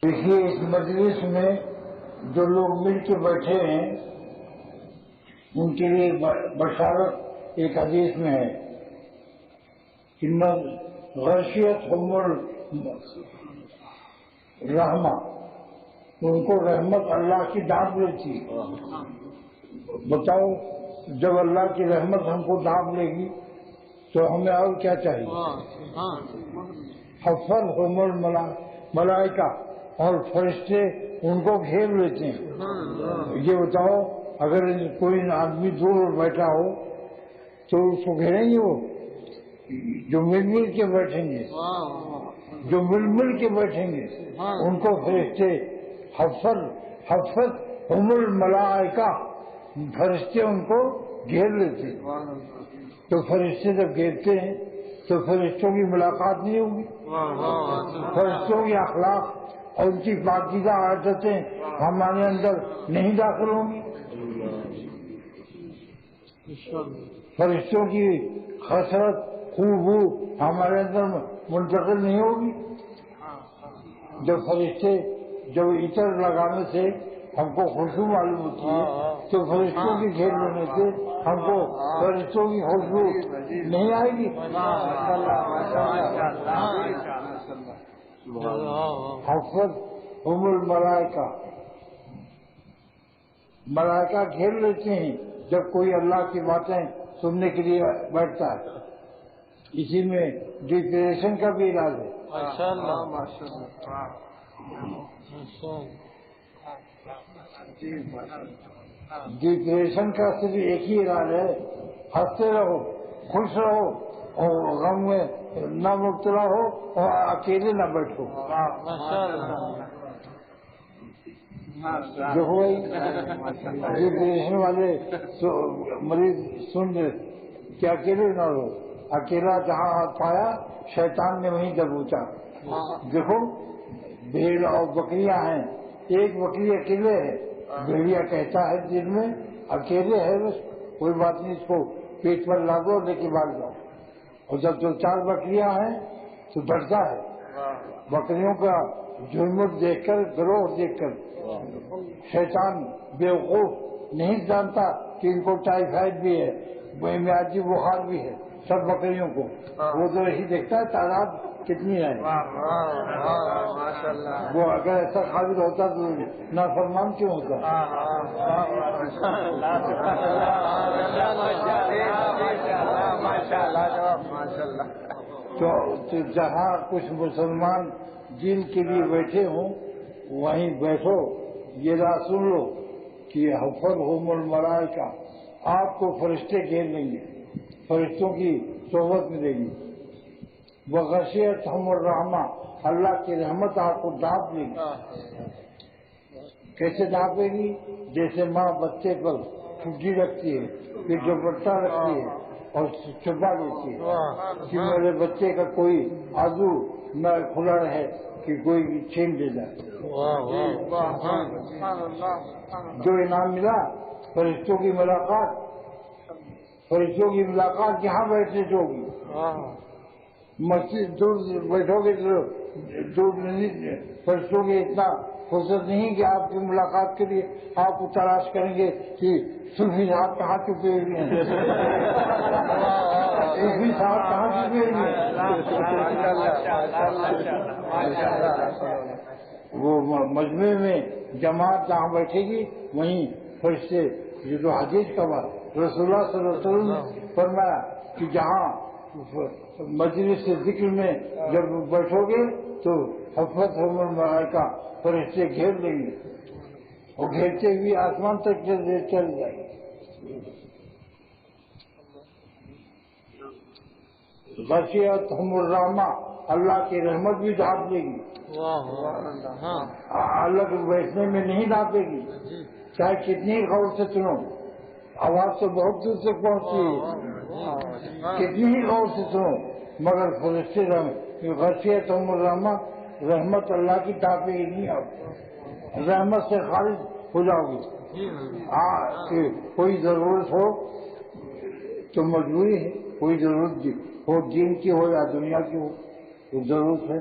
دیکھیے اس مجلس میں جو لوگ مل کے بیٹھے ہیں ان کے لیے بشارت ایک حدیث میں ہے کہ غشیت ہم الرحمہ، ان کو رحمت اللہ کی ڈانٹ لیتی ہے۔ بتاؤ جب اللہ کی رحمت ہم کو ڈانٹ لے گی تو ہمیں اور کیا چاہیے؟ حفظ ہم الملائکہ، اور فرشتے ان کو گھیر لیتے ہیں۔ یہ بتاؤ اگر کوئی آدمی دور بیٹھا ہو تو اس کو گھیریں گے وہ؟ جو مل مل کے بیٹھیں گے، جو مل مل کے بیٹھیں گے ان کو فرشتے حفظ ہم الملائکہ، فرشتے ان کو گھیر لیتے ہیں۔ تو فرشتے جب گھیرتے ہیں تو فرشتوں کی ملاقات نہیں ہوگی، فرشتوں کے اخلاق اور ان کی پاکیزہ عادتیں ہمارے اندر نہیں داخل ہوں گی، فرشتوں کی خسرت خوبو ہمارے اندر منتقل نہیں ہوگی۔ جب عطر لگانے سے ہم کو خوشبو معلوم ہوتی ہے تو فرشتوں کے گھیر لینے سے ہم کو فرشتوں کی خوشبو نہیں آئے گی۔ حفظ ہم الملائکہ، ملائکہ گھیر لیتے ہیں جب کوئی اللہ کی باتیں سننے کے لیے بیٹھتا ہے۔ اسی میں ڈپریشن کا بھی علاج ہے۔ ڈپریشن کا صرف ایک ہی علاج ہے، ہنستے رہو، خوش رہو اور غم میں نہ مبتلا ہو اور اکیلے نہ بیٹھو۔ جو ہوئی ڈپریشن والے مریض سن رہے کہ اکیلے نہ رہو، اکیلا جہاں ہاتھ پایا شیطان نے وہیں دبوچا۔ دیکھو بھیڑ اور بکریاں ہیں، ایک بکری اکیلے ہے، بھیڑیا کہتا ہے دن میں اکیلے ہے بس کوئی بات نہیں، اس کو پیٹ پر لا دو لے کے بھاگ جاؤ، اور جب تو 4 بکریاں ہیں تو ڈرتا ہے۔ بکریوں کا جھرمٹ دیکھ کر، گروہ دیکھ کر شیطان بیوقوف نہیں جانتا کہ ان کو ٹائیفائڈ بھی ہے، میادی بخار بھی ہے سب بکریوں کو، وہ تو یہی دیکھتا ہے تعداد کتنی ہے۔ وہ اگر ایسا قابل ہوتا تو نافرمان کیوں ہوتا؟ تو جہاں کچھ مسلمان دین کے لیے بیٹھے ہوں وہیں بیٹھو، یہ بات سن لو کہ حفظہم الملائکہ، آپ کو فرشتے گھیر لیں گے، فرشتوں کی صحبت ملے گی۔ وغشیتہم الرحمہ، اللہ کی رحمت آپ کو ڈھانپ لے گی۔ کیسے ڈھانپے گی؟ جیسے ماں بچے پر چھٹی رکھتی ہے، پھر دوپٹہ رکھتی ہے اور چھپا لیتی ہے کہ میرے بچے کا کوئی عضو نہ کھلا رہے کہ کوئی چھین لے جائے۔ جو انعام ملا فرشتوں کی ملاقات، فرشتوں کی ملاقات یہاں بیٹھنے سے ہوگی۔ مسجد دور بیٹھو گے تو دور نہیں، فرشتوں کے اتنا فرصت نہیں کہ آپ کی ملاقات کے لیے آپ کو تلاش کریں گے کہ صوفی صاحب کہاں چھپے ہوئے ہیں، صوفی صاحب کہاں چھپے ہوئے ہیں۔ وہ مجمع میں جماعت جہاں بیٹھے گی وہیں فرشتے، یہ جو حدیث کا بات رسول اللہ صلی اللہ علیہ وسلم نے فرمایا کہ جہاں مجلس ذکر میں جب بیٹھو گے تو حفظہم الملائکہ، فرشتے گھیر لیں گے اور گھیرتے ہوئے آسمان تک چل جائیں گے۔ غشیتہم الرحمہ، اللہ کی رحمت بھی ڈھانپ لے گی، اللہ کے بیٹھنے میں نہیں ڈھانپے گی، چاہے کتنی غور سے سنو، آواز تو بہت دور تک پہنچتی ہے، کتنی ہی غور سے سنو مگر فرشتے غشیتہم الرحمہ، رحمت اللہ کی ڈھانپے گی نہیں، آپ رحمت سے خارج ہو جاؤ گے۔ کوئی ضرورت ہو تو مجبوری ہے، کوئی ضرورت ہو دین کی ہو یا دنیا کی ہو تو ضرورت ہے۔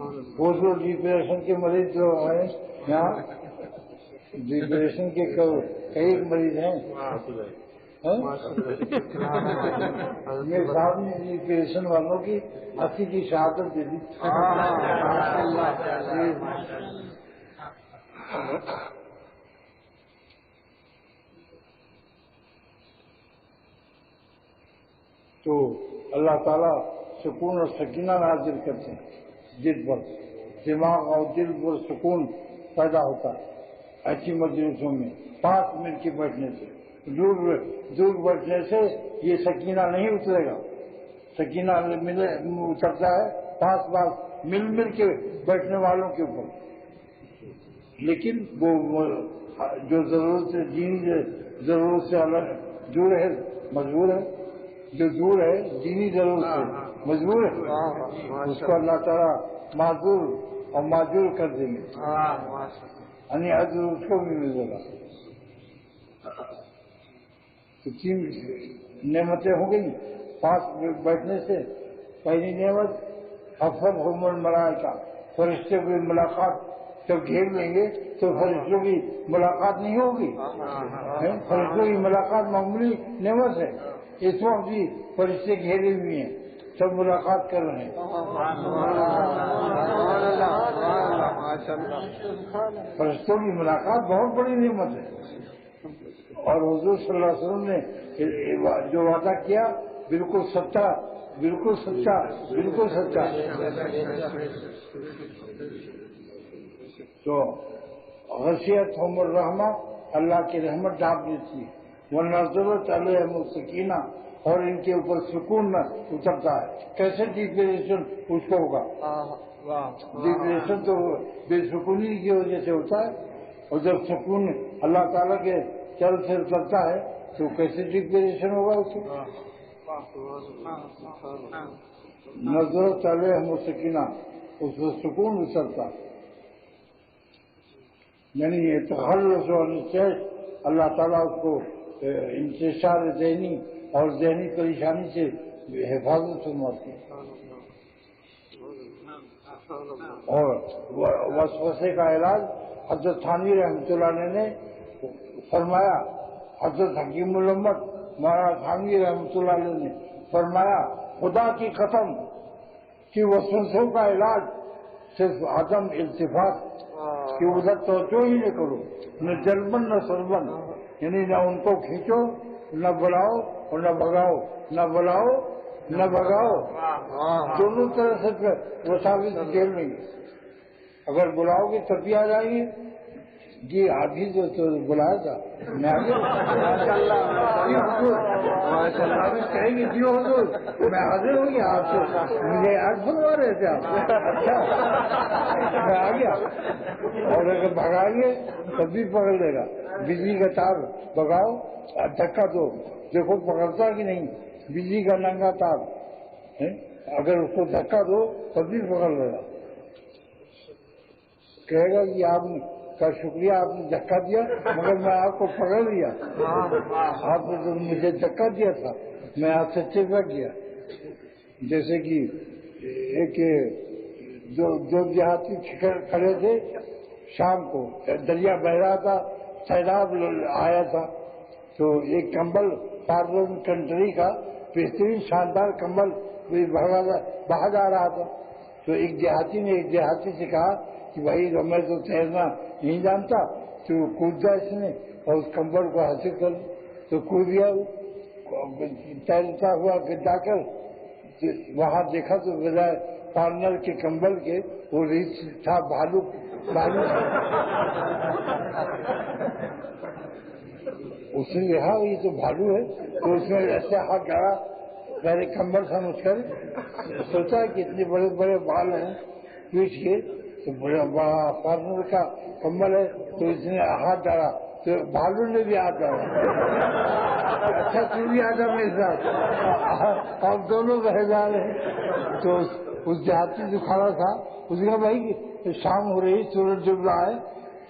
وہ جو ڈپریشن کے مریض جو ہیں یہاں، ڈپریشن کے کئی مریض ہیں، میرے صاحب نے ڈپریشن والوں کی 80 کی شہادت دے دی۔ تو اللہ تعالیٰ سکون اور سکینہ نازل کرتے ہیں دل پر، دماغ اور دل پر سکون پیدا ہوتا ہے ایسی مجلسوں میں 5 منٹ کے بیٹھنے سے۔ دور بیٹھنے سے یہ سکینہ نہیں اترے گا، سکینہ اترتا ہے 5 مل کے بیٹھنے والوں کے اوپر، لیکن وہ جو ضرورت سے دینی ضرورت سے الگ دور ہے، مجبور ہے، جو دور ہے دینی ضرورت سے مجبور ہے، اس کو اللہ تعالیٰ معذور اور معذور کر دیں گے، یعنی اجر اس کو بھی ملے گا۔ تو 3 نعمتیں ہو گئی 5 بیٹھنے سے۔ پہلی نعمت حفظہم الملائکہ، فرشتے کی ملاقات جب گھیر لیں گے تو فرشتوں کی ملاقات نہیں ہوگی، فرشتوں کی ملاقات معمولی نعمت ہے، اس وقت بھی فرشتے گھیرے ہوئے ہیں، سب ملاقات کر رہے ہیں۔ فرشتوں کی ملاقات بہت بڑی نعمت ہے، اور حضور صلی اللہ علیہ وسلم نے جو وعدہ کیا بالکل سچا، بالکل سچا، بالکل سچا۔ تو غشیتہم الرحمہ، اللہ کی رحمت ڈھانپ لیتی ہے، ونزلت علیہم السکینہ، اور ان کے اوپر سکون اترتا ہے۔ کیسے ڈپریشن اس کو ہوگا؟ ڈپریشن تو بے سکونی کی وجہ سے ہوتا ہے، اور جب سکون اللہ تعالیٰ کے چل سے اترتا ہے تو کیسے ڈپریشن ہوگا اس کو؟ نزلت علیہم السکینہ، اس میں سکون اترتا، یعنی یہ تخلص اور نشیش، اللہ تعالیٰ اس کو انتشار ذہنی اور ذہنی پریشانی سے حفاظت فرماتی ہے۔ اور وسوسے کا علاج حضرت تھانوی رحمۃ اللہ علیہ نے فرمایا، حضرت حکیم الامت مولانا تھانوی رحمۃ اللہ علیہ نے فرمایا، خدا کی قسم کہ وسوسوں کا علاج صرف عدم التفات، کہ ادھر توجہ ہی نہ کرو، نہ جلبن نہ سلبن، یعنی نہ ان کو کھینچو، نہ بلاؤ اور نہ بھگاؤ، نہ بلاؤ نہ بھگاؤ، دونوں طرح سے وہ ثابت جیل میں گے۔ اگر بلاؤ گے تب بھی آ جائیں گے، جی آپ ہی تو بلایا تھا میں آگے کہیں گے جی حضور میں حاضر ہوں گی آپ سے، مجھے آج بلوا رہے تھے آپ، اچھا میں آ گیا۔ اور اگر بھگائیں گے تب بھی پکڑ لے گا، بجلی کا تار بگاؤ، دھکا دو، دیکھو پکڑتا کہ نہیں، بجلی کا ننگا تار، اگر اس کو دھکا دو تب بھی پکڑ لے گا، کہے گا کہ آپ کا شکریہ آپ نے دھکا دیا مگر میں آپ کو پکڑ لیا، آپ نے تو مجھے دھکا دیا تھا، میں آپ سے چپک گیا۔ جیسے کہ ایک دو دیہاتی کھڑے تھے، شام کو دریا بہ رہا تھا، سیلاب آیا تھا، تو ایک کمبل فارن کنٹری کا بہترین شاندار کمبل بہا جا رہا تھا، تو ایک دیہاتی نے ایک دیہاتی سے کہا کہ بھائی میں تو تیرنا نہیں جانتا، تو کودتا اس نے اور اس کمبل کو حاصل کر، تو کود گیا، تیرتا ہوا جا کر وہاں دیکھا تو بجائے پارنر کے کمبل کے وہ ریچھ تھا بھالو اس نے کہا یہ تو بھالو ہے، تو اس نے ایسے ہاتھ گاڑا، پہلے کمبل سمجھ کر سوچا کہ اتنے بڑے بڑے بال ہیں پیٹھ کے، تو بڑا پارنر کا کمبل ہے، تو اس نے ہاتھ ڈالا تو بھالو نے بھی ہاتھ ڈالا، اچھا تو بھی آ جا میرے ساتھ، آپ دونوں رہ جا رہے ہیں۔ تو اس دیہاتی جو کھڑا تھا اس نے کہا بھائی شام ہو رہی، سورج ڈوب رہا ہے،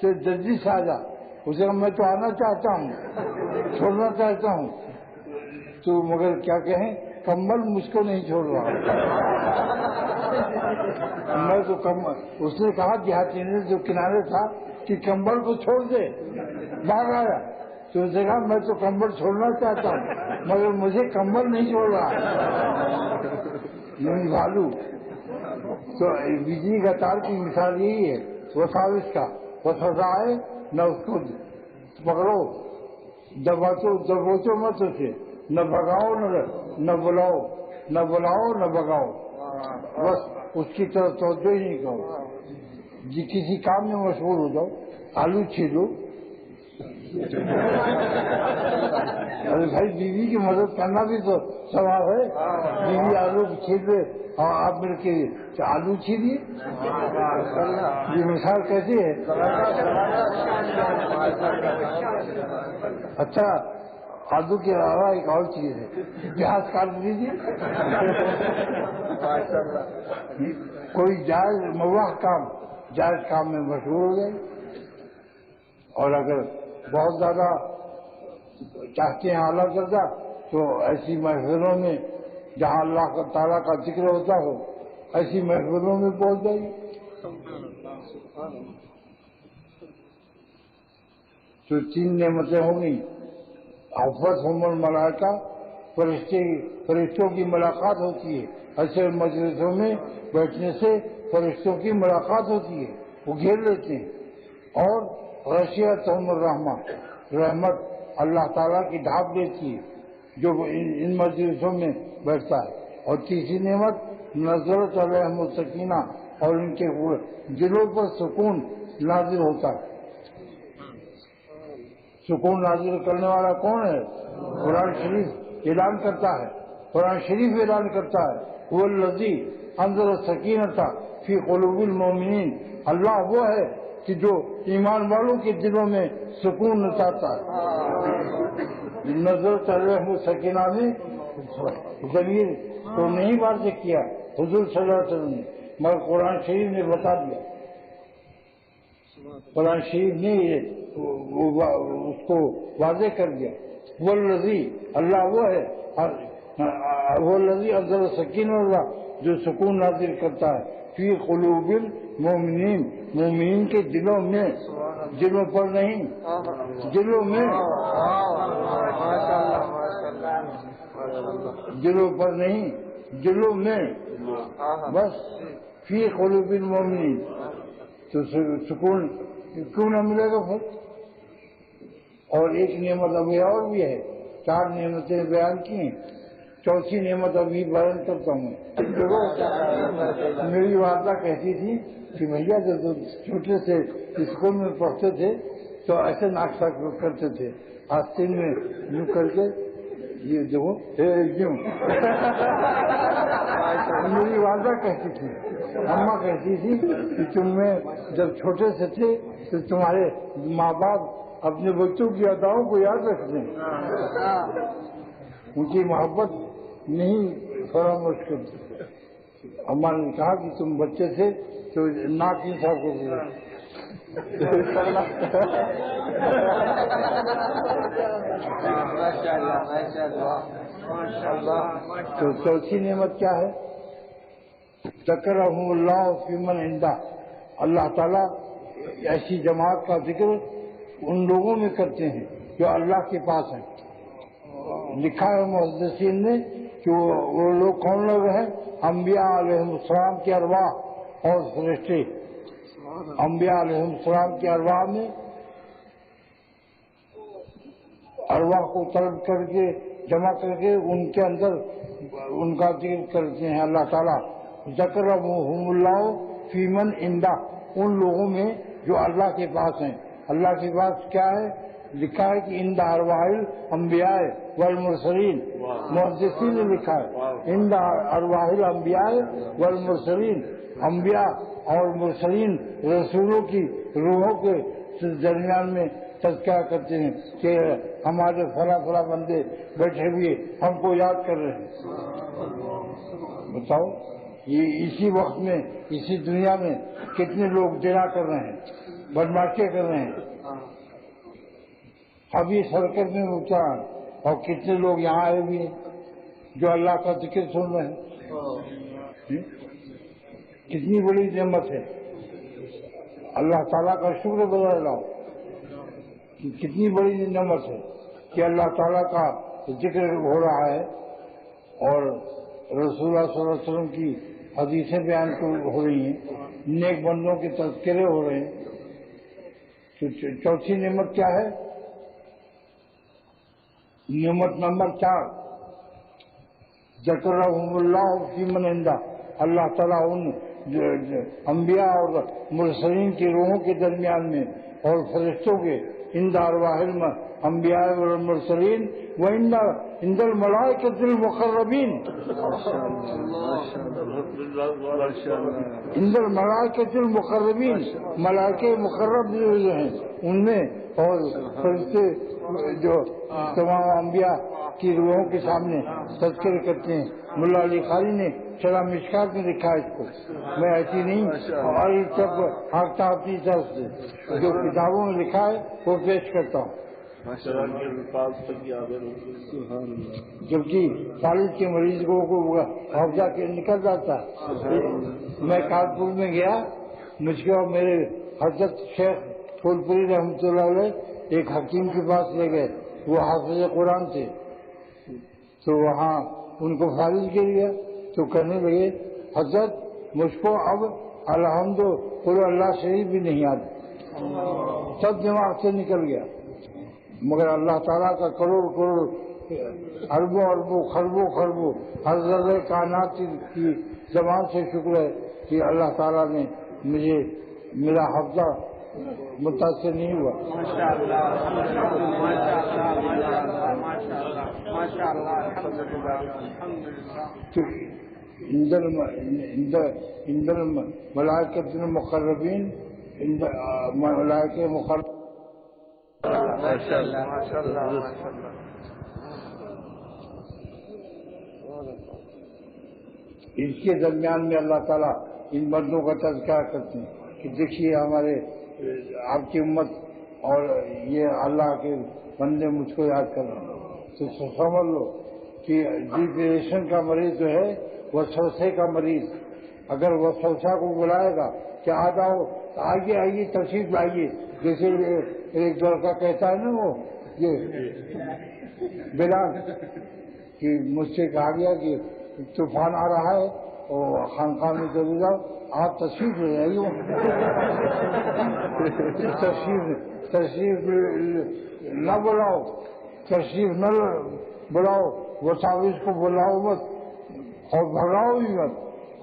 تو جلدی سے آ جا۔ اس نے کہا میں تو آنا چاہتا ہوں، چھوڑنا چاہتا ہوں، تو مگر کیا کہیں کمبل مجھ کو نہیں چھوڑ رہا، میں تو اس نے کہا دیہاتی نے جو کنارے تھا کہ کمبل کو چھوڑ دے، باہر آیا تو اس نے کہا میں تو کمبل چھوڑنا چاہتا ہوں مگر مجھے کمبل نہیں چھوڑ رہا نہیں بھالو۔ تو بجلی کا تار کی مثال یہی ہے، وہ سازش کا وہ سزا ہے نہ اس کو پکڑو دبوچو مت اسے، نہ بھگاؤ نہ بلاؤ، نہ بلاؤ نہ بھگاؤ، بس اس کی طرف توجہ ہی نہیں کرو۔ جی کسی کام میں مشغول ہو جاؤ، آلو چھیلو، ارے بھائی بیوی کی مدد کرنا بھی تو ثواب ہے، بیوی آلو چھیل رہے اور آپ مل کے آلو چھیلیے، یہ مثال کیسی ہے؟ اچھا آلو کے علاوہ ایک اور چیز ہے، پیاز کاٹ لیجیے، کوئی جائز مباح کام جائز کام میں مشغول ہو گئے، اور اگر بہت زیادہ چاہتے ہیں اعلیٰ درجہ تو ایسی محفلوں میں جہاں اللہ تعالیٰ کا ذکر ہوتا ہو ایسی محفلوں میں پہنچ جائیے۔ تو 3 نعمتیں ہوں گی، حفظ الملائکہ، فرشتوں کی ملاقات ہوتی ہے، ایسے مجلسوں میں بیٹھنے سے فرشتوں کی ملاقات ہوتی ہے، وہ گھیر لیتے ہیں، اور غشیتہم الرحمہ، رحمت اللہ تعالیٰ کی ڈھانپ لیتی ہے جو ان مجلسوں میں بیٹھتا ہے۔ اور تیسری نعمت نزلت علیہم السکینہ، اور ان کے دلوں پر سکون نازل ہوتا ہے۔ سکون نازل کرنے والا کون ہے؟ قرآن شریف اعلان کرتا ہے، قرآن شریف اعلان کرتا ہے وہ الذی انزل السکینۃ فی قلوب المؤمنین، اللہ وہ ہے کہ جو ایمان والوں کے دلوں میں سکون اتارتا ہے۔ نزلت علیہم السکینہ میں ضمیر تو نہیں واضح کیا حضور صلی اللہ علیہ وسلم نے، مگر قرآن شریف نے بتا دیا، قرآن شریف نے اس کو واضح کر دیا۔ وہ الذی، اللہ وہ ہے، وہ الذی انزل السکینہ، اللہ جو سکون نازل کرتا ہے فی قلوب المؤمنین، مومنین کے دلوں میں، دلوں پر نہیں، دلوں میں، دلوں پر نہیں، دلوں میں، بس فی قلوب المؤمنین۔ تو سکون کیوں نہ ملے گا پھر؟ اور ایک نعمت ابھی اور بھی ہے، 4 نعمتیں بیان کی ہیں، چوتھی نعمت ابھی بیان کرتا ہوں۔ میری والدہ کہتی تھی کہ بھیا جب چھوٹے سے اسکول میں پڑھتے تھے تو ایسے نقشہ کرتے تھے، آستین میں یوں کر کے یہ دیکھو یوں میری والدہ کہتی تھی، اماں کہتی تھی کہ تم میں جب چھوٹے سے تھے تو تمہارے ماں باپ اپنے بچوں کی اداؤں کو یاد رکھتے ہیں، ان کی محبت نہیں فراموش کرتے۔ اماں نے کہا کہ تم بچے تھے تو ناک انصاف کرتے تھے۔ تو چوتھی نعمت کیا ہے؟ ذکرہم اللہ فی من عندہ، اللہ تعالیٰ ایسی جماعت کا ذکر ان لوگوں میں کرتے ہیں جو اللہ کے پاس ہیں۔ لکھا ہے محدثین نے کہ وہ لوگ کون لوگ ہیں؟ انبیاء علیہ السلام کے ارواح اور فرشتے۔ انبیاء علیہ السلام کے ارواح میں ارواح کو طلب کر کے جمع کر کے ان کے اندر ان کا ذکر کرتے ہیں اللہ تعالیٰ۔ ذکرہم اللہ فی من عندہ، ان لوگوں میں جو اللہ کے پاس ہیں۔ اللہ کے پاس کیا ہے؟ لکھا ہے کہ عند ارواح الانبیاء والمرسلین، محدثین نے لکھا ہے عند ارواح الانبیاء والمرسلین، انبیاء اور مرسلین رسولوں کی روحوں کے درمیان میں تذکرہ کرتے ہیں کہ ہمارے فلاں فلاں بندے بیٹھے ہوئے ہم کو یاد کر رہے ہیں۔ بتاؤ یہ اسی وقت میں، اسی دنیا میں کتنے لوگ زنا کر رہے ہیں، بدماشی کر رہے ہیں، ابھی سرکٹ میں اترا، اور کتنے لوگ یہاں آئے ہوئے ہیں جو اللہ کا ذکر سن رہے ہیں۔ کتنی بڑی نعمت ہے، اللہ تعالیٰ کا شکر بجا لاؤ کہ کتنی بڑی نعمت ہے کہ اللہ تعالیٰ کا ذکر ہو رہا ہے اور رسول اللہ صلی اللہ علیہ وسلم کی حدیثیں بیان ہو رہی ہیں، نیک بندوں کے تذکرے ہو رہے ہیں۔ تو چوتھی نعمت کیا ہے؟ نعمت نمبر 4، ذکرہم اللہ فی من عنده، اللہ تعالیٰ ان انبیاء اور مرسلین کی روحوں کے درمیان میں اور فرشتوں کے عند ارواح الانبیاء والمرسلین وعند الملائکۃ المقربین، عند الملائکۃ المقربین، ملائکہ مقرب جو ہیں ان میں، اور فرشتے جو تمام انبیاء کی روحوں کے سامنے تذکر کرتے ہیں۔ ملا علی قاری نے شرح مشکات میں لکھا ہے اس کو، میں ایسی نہیں اور سب ہاکتا اپنی طرف سے جو کتابوں میں لکھا ہے وہ پیش کرتا ہوں۔ جبکہ فالج کے مریض کو حوضہ کے نکل جاتا ہے۔ میں کانپور میں گیا، مجھ کو میرے حضرت شیخ پھول پوری رحمۃ اللہ علیہ ایک حکیم کے پاس لے گئے، وہ حافظ قرآن تھے، تو وہاں ان کو فالج کے لیا تو کہنے لگے حضرت مجھ کو اب الحمد قل اللہ شریف بھی نہیں آتی، سب دماغ سے نکل گیا، مگر اللہ تعالیٰ کا کروڑ کروڑ اربوں اربوں خربوں خربوں ہر ذرے کائنات کی زبان سے شکر ہے کہ اللہ تعالیٰ نے مجھے میرا حفظہ متاثر نہیں ہوا۔ عند الملائکۃ المقربین، ملائکہ مقرب، اس کے درمیان میں اللہ تعالیٰ ان مردوں کا تذکرہ کرتے ہیں کہ دیکھیے ہمارے آپ کی امت اور یہ اللہ کے بندے مجھ کو یاد کر رہے ہیں، تو سمجھ لو کہ ڈپریشن کا مریض جو ہے وسوسے کا مریض، اگر وسوسہ کو بلائے گا کہ آ جاؤ آئیے آئیے تشریف لائیے، جیسے ایک لڑکا کہتا ہے نا وہ یہ بلال کہ مجھ سے کہا گیا کہ طوفان آ رہا ہے اور خانقاہ میں چلے جاؤ، آپ تشریف لے آئیے، تشریف نہ بلاؤ، تشریف نہ بلاؤ، وساوس کو بلاؤ مت اور بھگاؤ بھی مت،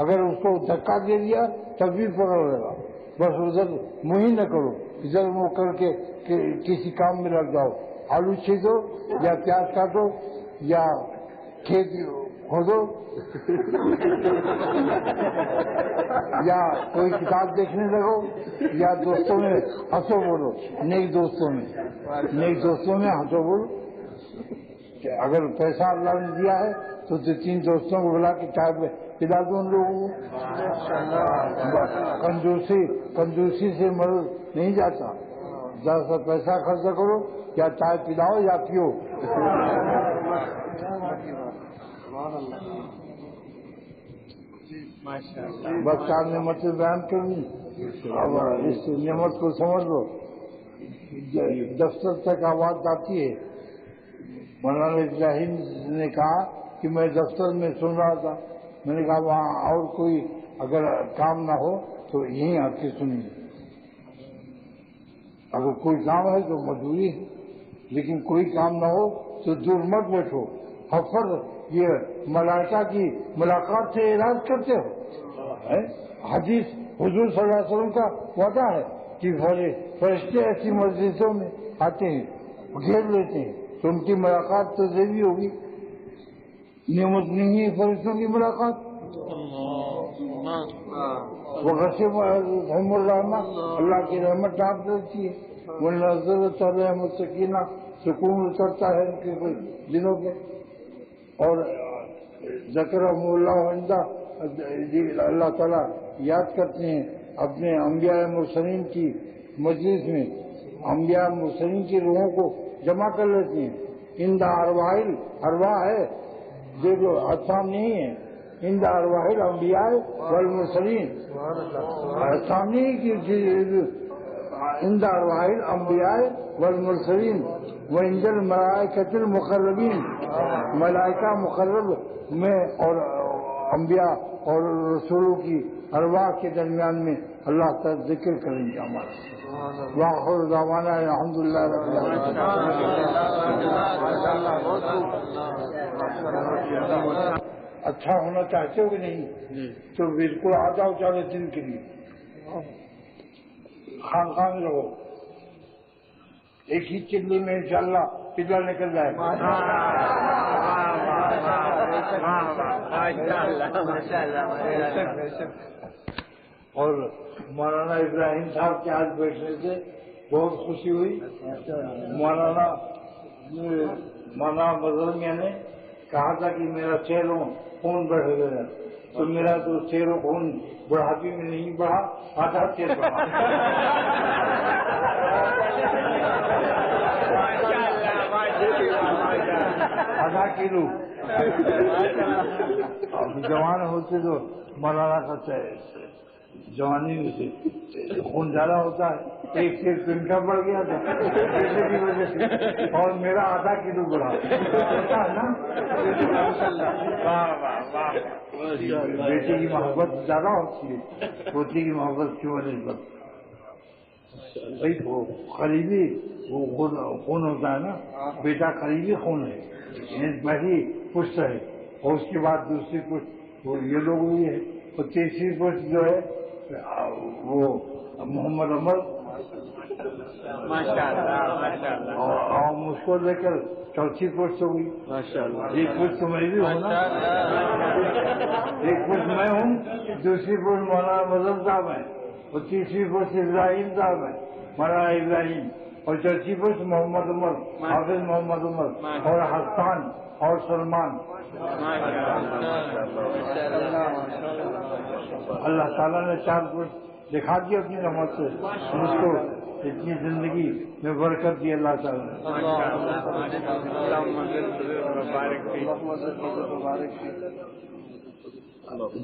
اگر اس کو دھکا دے دیا تب بھی پکڑ لے گا، بس ادھر منہ ہی نہ کرو، ادھر منہ کر کے کسی کام میں لگ جاؤ، آلو چھیدو یا پیاز کاٹو یا کھیت کھودو یا کوئی کتاب دیکھنے لگو یا دوستوں میں ہنسو بولو، نیک دوستوں میں ہنسو بولو۔ اگر پیسہ اللہ نے دیا ہے تو 2-3 دوستوں کو بلا کے چائے پلا دو ان لوگوں کو، کنجوسی سے مرض نہیں جاتا، زیادہ سا پیسہ خرچ کرو یا چائے پلاؤ یا پیو۔ بس 4 نعمتیں بیان کرنی، اب اس نعمت کو سمجھ لو۔ دفتر تک آواز آتی ہے، مولانا ابراہیم نے کہا کہ میں دفتر میں سن رہا تھا، میں نے کہا وہاں اور کوئی اگر کام نہ ہو تو یہیں آ کے سنیے، اگر کوئی کام ہے تو مجبوری ہے، لیکن کوئی کام نہ ہو تو دور مت بیٹھو، حفظ یہ ملائکہ کی ملاقات سے علاج کرتے ہو۔ حدیث حضور صلی اللہ علیہ وسلم کا وعدہ ہے کہ فرشتے ایسی مجلسوں میں آتے ہیں، گھیر لیتے ہیں، تو ان کی ملاقات تو ضروری ہوگی، نعمت نہیں ہے فرشتوں کی ملاقات۔ وہ غصب رحم الرحمہ، اللہ کی رحمت ڈانپ دیتی ہے، وہ نزلت رحمت سکینہ، سکون اترتا ہے ان کے دلوں پہ، اور ذکرہم اللہ عندہ، اللہ تعالیٰ یاد کرتے ہیں اپنے انبیاء مرسلین کی مجلس میں، انبیاء مرسلین کی روحوں کو جمع کر لیتے ہیں۔ عند ارواح ہے جو اجسام نہیں ہے، عند ارواح الانبیاء والمرسلین ثانی کی عند ارواح الانبیاء والمرسلین وعند الملائکۃ المقربین ملائکہ مقرب میں اور انبیاء اور رسولوں کی ارواح کے درمیان میں اللہ تعالی ذکر کریں گے ہمارا وآخر دعوانا الحمدللہ رب العالمین. اچھا ہونا چاہتے ہو کہ نہیں تو بالکل آ جاؤ 40 دن کے لیے خانقاہ میں رہو ایک ہی چلی میں انشاءاللہ پتا نکل جائے گا. اور مولانا ابراہیم صاحب کے آج بیٹھنے سے بہت خوشی ہوئی. مولانا بزرگیاں نے کہا تھا کہ میرا چہروں خون بڑھ گیا تو میرا تو چہروں خون بڑھاپی میں نہیں بڑھا آدھا چہر بڑھا. آدھا کلو جوان ہوتے تو مولانا کا جوانی میں سے خون زیادہ ہوتا ہے ایک سے کنٹا بڑھ گیا تھا پیسے کی وجہ سے اور میرا آدھا کلو بڑھا ہوتا ہے نا. بیٹے کی محبت زیادہ ہوتی ہے پوتی کی محبت کی وجہ سے بھائی وہ قریبی وہ خون ہوتا ہے نا بیٹا قریبی خون ہے پہلی پشت ہے اور اس کے بعد دوسری پشت وہ یہ لوگ ہوئی ہے اور تیسری پشت جو ہے وہ محمد عمر اور مجھ کو لے کر چوتھی پوسٹ ہو گئی. ایک پوسٹ تو میں بھی ہوں نا ایک پوسٹ میں ہوں دوسری پوسٹ مولانا مظہر صاحب ہے اور تیسری پوسٹ ابراہیم صاحب ہے مولانا ابراہیم اور چوتھی پوسٹ محمد عمر حافظ محمد عمر اور حسان اور سلمان. اللہ تعالیٰ نے 4 پوسٹ دکھا دیا اپنی رحمت سے مجھ کو اتنی زندگی میں برکت دی اللہ تعالیٰ نے.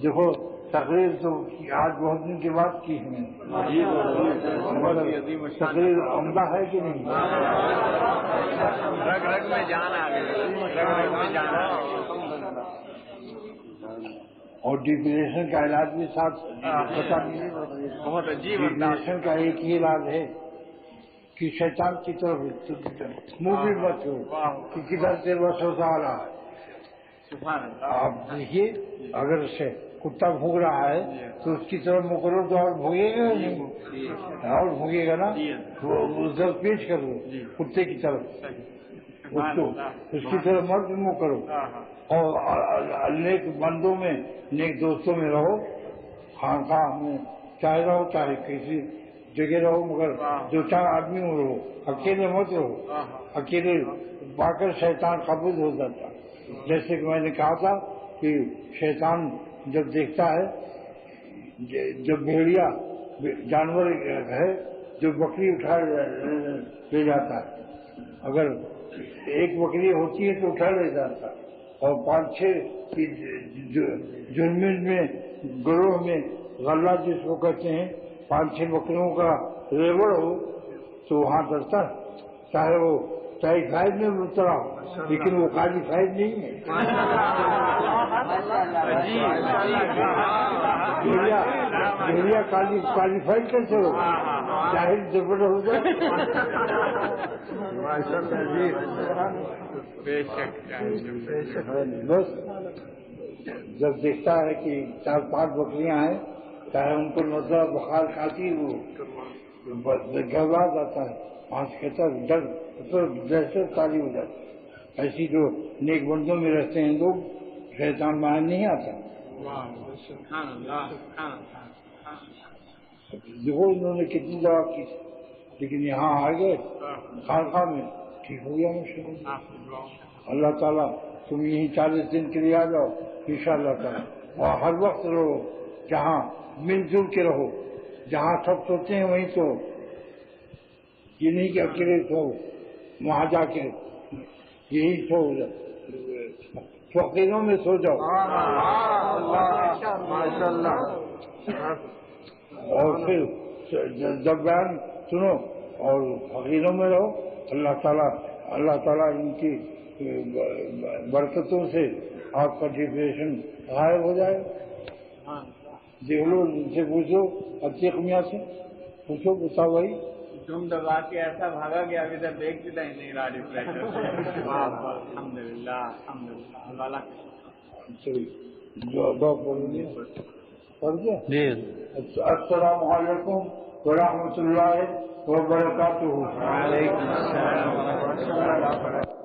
دیکھو تقریر تو آج بہت دن کے بعد کی ہے تقریر عمدہ ہے کہ نہیں. رگ رگ میں جان آ گئی اور ڈپریشن کا علاج بھی ساتھ بتا دیجیے. بہت عجیب ڈپریشن کا ایک ہی علاج ہے کہ شیطان کی طرف منہ بھی مت ہو کہ کدھر سے وسوسہ آ رہا ہے. آپ دیکھیے اگر سے کتا بھونک رہا ہے تو اس کی طرف منہ کرو تو اور بھوگے گا نہیں اور بھوگے گا نا ادھر پیش کرو کتے کی طرف اس کی طرف مت منہ کرو. اور نیک بندوں میں نیک دوستوں میں رہو خانقاہ میں چاہے رہو چاہے کسی جگہ رہو مگر 2-4 آدمی میں رہو اکیلے مت رہو. اکیلے پا کر شیطان قابض ہو جاتا. جیسے کہ میں نے کہا تھا کہ شیطان جب دیکھتا ہے جب بھیڑیا جانور ہے جو بکری اٹھا لے جاتا ہے اگر ایک بکری ہوتی ہے تو اٹھا لے جاتا اور 5-6 کی جرمن میں گروہ میں غلہ جس کو کہتے ہیں 5-6 بکریوں کا ریوڑ ہو تو وہاں ڈرتا ہے چاہے وہ ٹائیفائڈ میں مبتلا ہو لیکن وہ کوالیفائڈ نہیں ہے. بھیڑیا کوالیفائڈ کیسے ہو ظاہر جبڑ ہو جائے. بس جب دیکھتا ہے کہ 4-5 بکریاں ہیں چاہے ان کو نظر بخار کھاتی وہ گھبرا جاتا ہے وہاں سے کہتا ہے ڈر دہشت تاری ہو جاتی. ایسی جو نیک بندوں میں رہتے ہیں لوگ شیطان باہر نہیں آتا. دیکھو انہوں نے کتنی دعا کی لیکن یہاں آ گئے خانقاہ میں ٹھیک ہو گیا مشکل. اللہ تعالیٰ تم یہیں 40 دن کے لیے آ جاؤ انشاءاللہ تعالیٰ اور ہر وقت رہو جہاں مل جل کے رہو جہاں سب سوتے ہیں وہیں تو یہ نہیں کہ اکیلے سو وہاں جا کے یہی سو فقیروں میں سو جاؤ ماشاء اللہ. اور پھر جب بیان سنو اور فقیروں میں رہو. اللہ تعالیٰ ان کی برکتوں سے آپ کا ڈپریشن غائب ہو جائے. دیکھ لو ان سے پوچھو عتیق میاں سے پوچھو بتا بھائی تم دبا کے ایسا بھاگا کہ ابھی تک دیکھتا ہی نہیں رہا ڈپریشن. الحمد للہ الحمد للہ اللہ. پڑھ دیا. السلام علیکم ورحمۃ اللہ وبرکاتہ. وعلیکم السلام ورحمۃ اللہ وبرکاتہ.